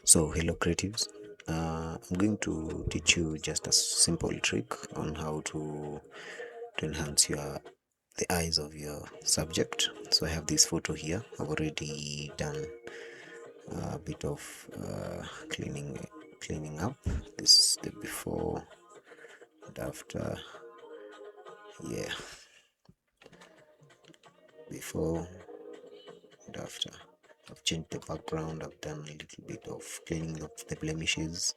So hello creatives, I'm going to teach you just a simple trick on how to enhance the eyes of your subject. So I have this photo here. I've already done a bit of cleaning up. This is the before and after. Yeah, before and after. I've changed the background. I've done a little bit of cleaning up the blemishes.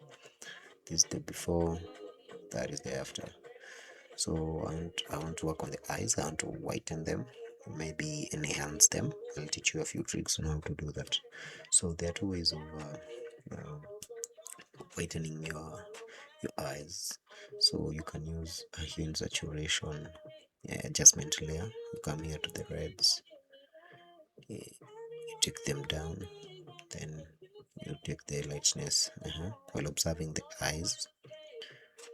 This is the before, that is the after. So I want to work on the eyes. I want to whiten them, maybe enhance them. I'll teach you a few tricks on how to do that. So there are two ways of whitening your eyes. So you can use a hue and saturation adjustment layer. You come here to the reds, you take them down, then you take the lightness while observing the eyes.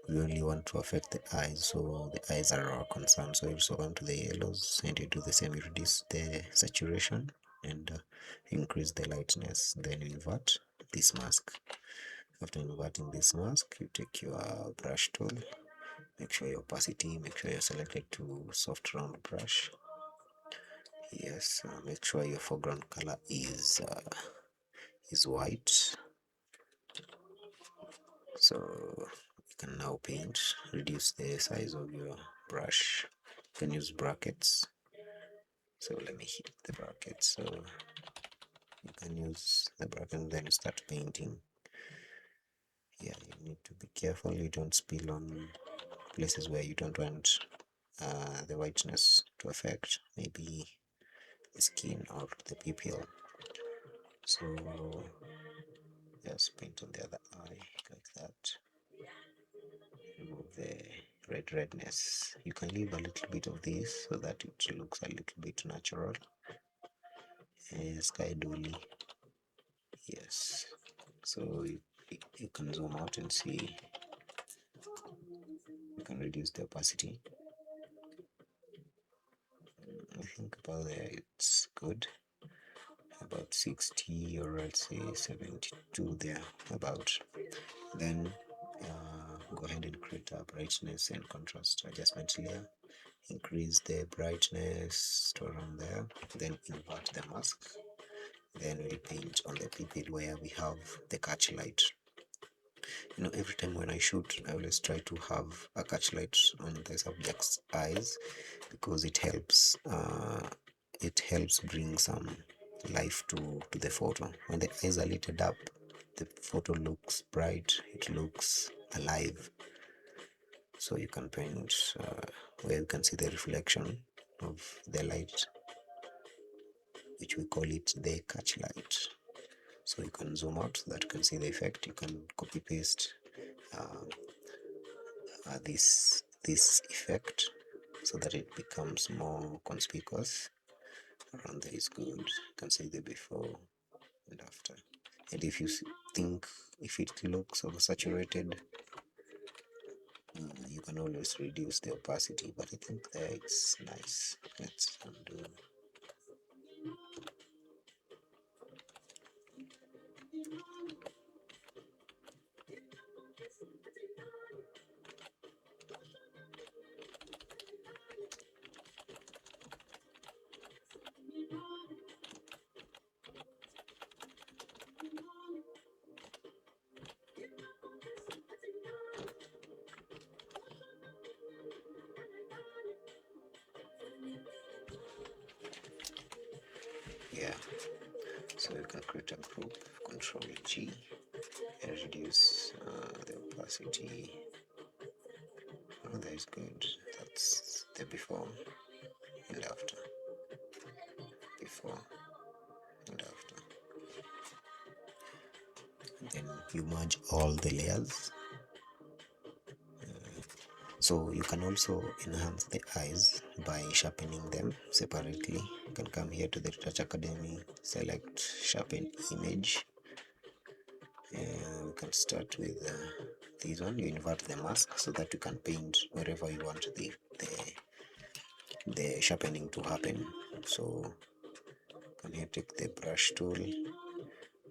We only want to affect the eyes, so the eyes are our concern. So you also come to the yellows and you do the same. You reduce the saturation and increase the lightness. Then you invert this mask. After inverting this mask, you take your brush tool. Make sure your opacity, make sure you're selected to soft round brush. Yes, make sure your foreground color is white. So you can now paint. Reduce the size of your brush. You can use brackets. So let me hit the brackets. So you can use the bracket and then you start painting. Yeah, you need to be careful you don't spill on places where you don't want the whiteness to affect, maybe the skin or the pupil. So just paint on the other eye like that. Remove the redness. You can leave a little bit of this so that it looks a little bit natural. Sky dolly. Yes. So you can zoom out and see. You can reduce the opacity. I think about there it's good. About 60 or let's say 72 there about. Then go ahead and create a brightness and contrast adjustment layer. Increase the brightness to around there. Then invert the mask. Then we'll paint on the pupil where we have the catch light. Every time when I shoot, I always try to have a catch light on the subject's eyes because it helps bring some life to the photo. When the eyes are lit up, the photo looks bright, it looks alive. So you can paint where you can see the reflection of the light, which we call it the catch light. So you can zoom out so that you can see the effect. You can copy paste this effect so that it becomes more conspicuous. Around there is good. You can see the before and after. And if you think if it looks oversaturated, you can always reduce the opacity, but I think there it's nice. Let's undo. Yeah, so you can create a group, Control G, and reduce the opacity. Oh, that is good. That's the before and after. Before and after. Then you merge all the layers. So you can also enhance the eyes by sharpening them separately. You can come here to the Retouch Academy, select sharpen image. We can start with this one. You invert the mask so that you can paint wherever you want the sharpening to happen. So come here, take the brush tool,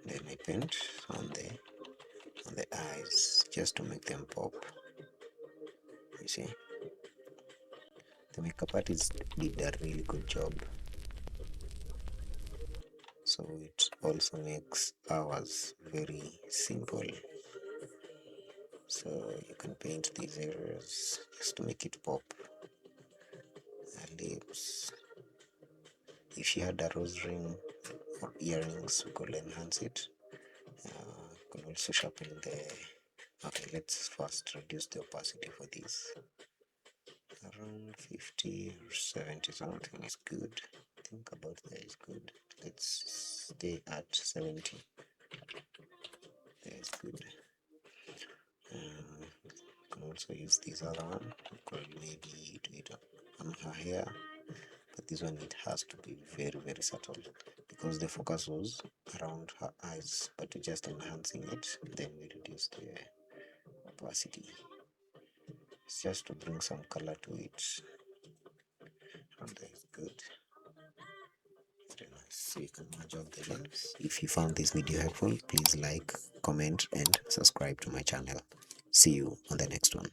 then I paint on the just to make them pop. You see, the makeup artist did a really good job. So it also makes ours very simple. So you can paint these areas just to make it pop. Lips. If you had a rose ring or earrings, we could enhance it. Could also sharpen the. Okay, let's first reduce the opacity for this. Around 50 or 70 something is good. Think about that is good. Let's stay at 70. That is good. Can also use this other one. We could maybe do it on her hair, but this one it has to be very subtle because the focus was around her eyes, but we're just enhancing it, then we reduce the opacity. It's just to bring some color to it, and that is good. Very nice. So you can merge out the lens. If you found this video helpful, please like, comment and subscribe to my channel. See you on the next one.